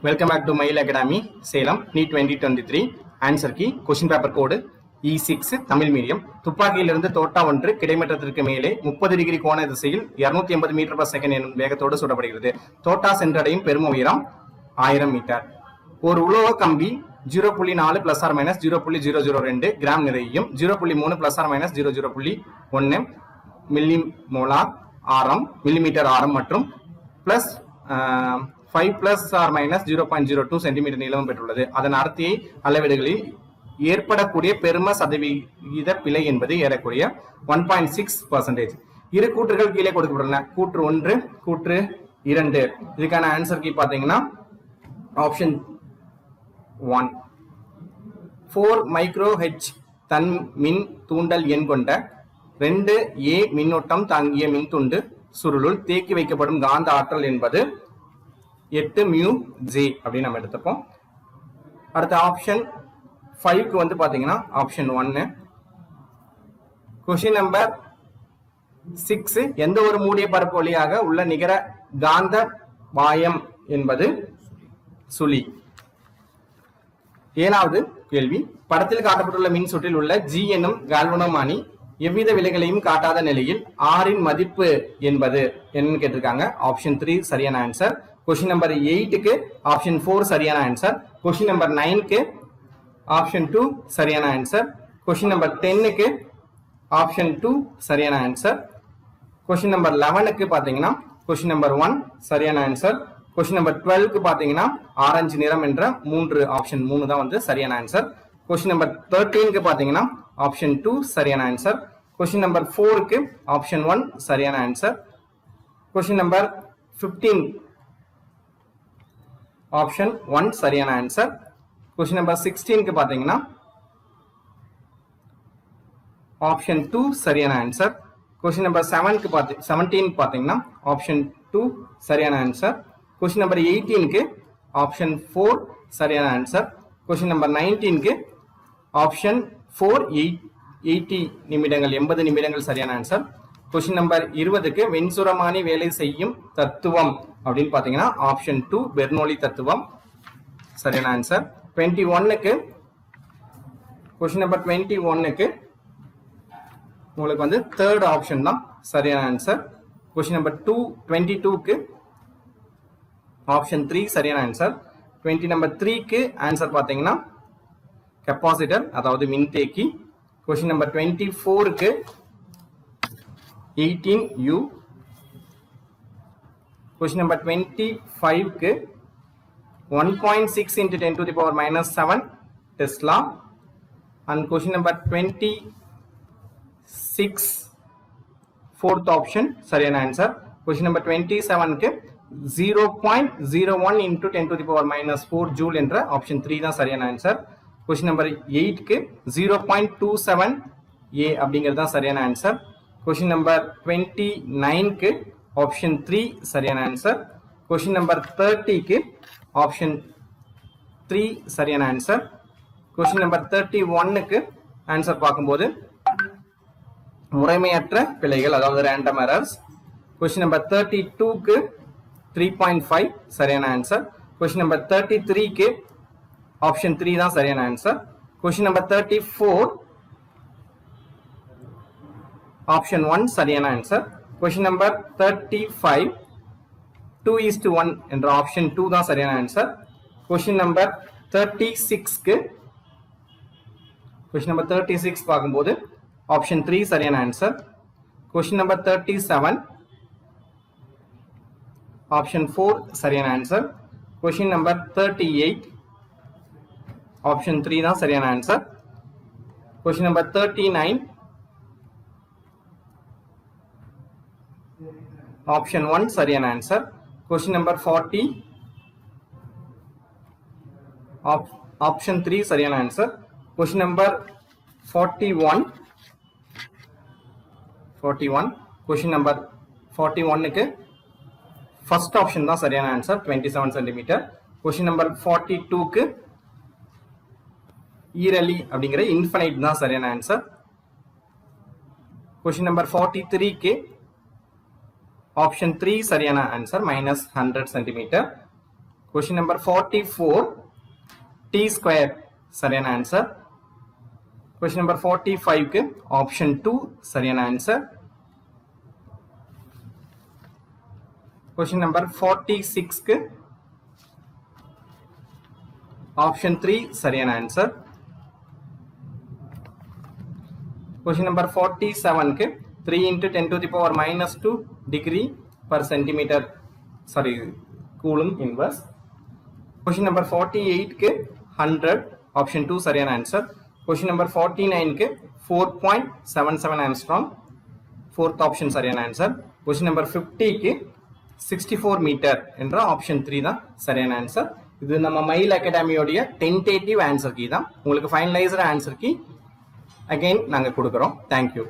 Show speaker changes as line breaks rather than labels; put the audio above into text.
Welcome back to Mail Academy, Salem, NEET 2023. Answer key, question paper code E6 Tamil medium. துப்பாக்கியிலிருந்து தோட்டா ஒன்று கிடைமட்டத்திற்கு மேலே 30 degree கோண திசையில் 280 மீட்டர் per second எனும் வேகத்தோடு சுடப்படுகிறது. தோட்டா சென்றடையும் பெரும் உயரம் 1000 மீட்டர். ஒரு உலோக கம்பி 0.4 plus or minus 0.002 கிராம் நிறையும் 0.3 plus or minus 0.1 milli molar ஆரம் மில்லிமீட்டர் ஆரம் மற்றும் plus 5 plus or minus 0.02 centimetre நீளம் பெற்றுள்ளது. அதன் அடர்த்தியை அளவீடுகளில் ஏற்படக்கூடிய பெரும சதவிகித பிழை என்பது ஏறக்கூடிய 1.6%. இரு கூற்றுகள் கீழே கொடுக்கப்பட்டுள்ளன. கூற்று 1, கூற்று 2. இதுக்கான ஆன்சர் கீ பாத்தீங்கன்னா ஆப்ஷன் 1. 4 மைக்ரோ ஹெச் தன் மின் தூண்டல் எண் கொண்ட 2 A மின்னோட்டம் தாங்கிய மின்துண்டு சுருளுள் தேக்கி வைக்கப்படும் காந்த ஆற்றல் என்பது 8 மியூ ஜே அப்படின்னு நம்ம எடுத்துப்போம். அடுத்த ஆப்ஷன் 5க்கு வந்து பாத்தீங்கன்னா ஆப்ஷன் 1. கொஸ்டின் நம்பர் 6, எந்த ஒரு மூடிய பரப்பு வழியாக உள்ள நிகர காந்த பாயம் என்பது சுழி. 7வது கேள்வி, படத்தில் காட்டப்பட்டுள்ள மின் சுற்றில் உள்ள G என்னும் கால்வனோமானி எவ்வித விலைகளையும் காட்டாத நிலையில் R இன் மதிப்பு என்பது என்னன்னு கேட்டிருக்காங்க. ஆப்ஷன் 3 சரியான ஆன்சர். கொஸ்டின் நம்பர் 8க்கு ஆப்ஷன் 4 சரியான ஆன்சர். கொஸ்டின் நம்பர் 9க்கு ஆப்ஷன் 2 சரியான ஆன்சர். கொஸ்டின் நம்பர் 10க்கு ஆப்ஷன் 2 சரியான ஆன்சர். கொஸ்டின் நம்பர் 11க்கு பாத்தீங்கன்னா கொஸ்டின் நம்பர் 1 சரியான ஆன்சர். கொஸ்டின் நம்பர் 12க்கு பாத்தீங்கன்னா ஆரஞ்சு நிறம் என்ற 3 ஆப்ஷன் 3 தான் வந்து சரியான ஆன்சர். கொஸ்டின் நம்பர் 13க்கு பாத்தீங்கன்னா ஆப்ஷன் 2 சரியான ஆன்சர். கொஸ்டின் நம்பர் 4க்கு ஆப்ஷன் 1 சரியான ஆன்சர். கொஸ்டின் நம்பர் 15 ஆப்ஷன் 1 சரியான ஆன்சர். கொஸ்டின் நம்பர் 16க்கு பாத்தீங்கன்னா ஆப்ஷன் 2 சரியான ஆன்சர். கொஸ்டின் நம்பர் 17 பாத்தீங்கன்னா ஆப்ஷன் 2 சரியான ஆன்சர். கொஸ்டின் நம்பர் 18க்கு ஆப்ஷன் 4 சரியான ஆன்சர். கொஸ்டின் நம்பர் 19க்கு ஆப்ஷன் 4 80 நிமிடங்கள் 80 நிமிடங்கள் சரியான ஆன்சர். கொஸ்டின் நம்பர் 20க்கு வெண்சுரமானி வேலை செய்யும் தத்துவம் அப்படின்னு பாத்தீங்கன்னா ஆப்ஷன் 2 பெர்னோலி தத்துவம் சரியான ஆன்சர். 21க்கு கொஸ்டின் நம்பர் 21க்கு உங்களுக்கு வந்து தேர்ட் ஆப்ஷன் தான் சரியான ஆன்சர். கொஸ்டின் நம்பர் 22க்கு ஆப்ஷன் 3 சரியான ஆன்சர். 20 நம்பர் 3க்கு ஆன்சர் பாத்தீங்கன்னா கெப்பாசிட்டர் அதாவது மின்தேக்கி. கொஸ்டின் நம்பர் 24க்கு 18U. கொஸ்டின் நம்பர் 25க்கு 1.6 into 10 to the power minus 7 Tesla. And question number 26 fourth option சரியான answer. question number 27க்கு 0.01 into 10 to the power minus 4 joule என்ற ஆப்ஷன் 3 தான் சரியான ஆன்சர். question number 8க்கு 0.27 A அப்படிங்கிறது தான் சரியான ஆன்சர். question number 29க்கு ஆப்ஷன் 3 சரியான answer. question number 30க்கு option 3 சரியான answer. question number 31க்கு answer பார்க்கும்போது முறைமையற்ற பிழைகள் அதாவது random errors. question number 32க்கு 3.5 சரியான ஆன்சர். question number 33க்கு ஆப்ஷன் 3 தான் சரியான ஆன்சர். question number 34 ஆப்ஷன் 1 சரியான ஆன்சர். question number 35 2:1 என்ற ஆப்ஷன் 2 தான் சரியான answer. question number 36க்கு question number 36 பார்க்கும்போது ஆப்ஷன் 3 சரியான ஆன்சர். question number 37 ஆப்ஷன் 4 சரியான ஆன்சர். question number 38 ஆப்ஷன் 3 தான் சரியான ஆன்சர். question number 39 ஆப்ஷன் 1 சரியான ஆன்சர். question number 40 ஆப்ஷன் 3 சரியான answer. question number 41 question number 41க்கு ஃபர்ஸ்ட் ஆப்ஷன் தான் சரியான ஆன்சர் 27 சென்டிமீட்டர். question number 42க்கு ஈரலி அப்படிங்கிற இன்ஃபைனைட் தான் சரியான ஆன்சர். question number 43க்கு ஆப்ஷன் 3 சரியான answer -100 centimetre. Question number 44 t square சரியான ஆன்சர். கொஸ்டின் நம்பர் 45 க்கு ஆப்ஷன் 2 சரியான ஆன்சர். கொஸ்டின் நம்பர் 46 க்கு ஆப்ஷன் 3 சரியான ஆன்சர். கொஸ்டின் நம்பர் 47 க்கு 3 into 10 to the power minus 2 degree per centimeter coulomb inverse. Question number 48 க்கு 100 option 2 சரியான answer. Question number 49 க்கு 4.77 angstrom fourth option சரியான ஆன்சர். கொஸ்டின் நம்பர் 50 க்கு 64 மீட்டர் என்ற ஆப்ஷன் 3 தான் சரியான ஆன்சர். இது நம்ம மயில் அகாடமியோடைய டென்டேட்டிவ் ஆன்சர் கீ தான். உங்களுக்கு ஃபைனலைஸ்டு ஆன்சர் கீ அகைன் நாங்கள் கொடுக்குறோம். தேங்க்யூ.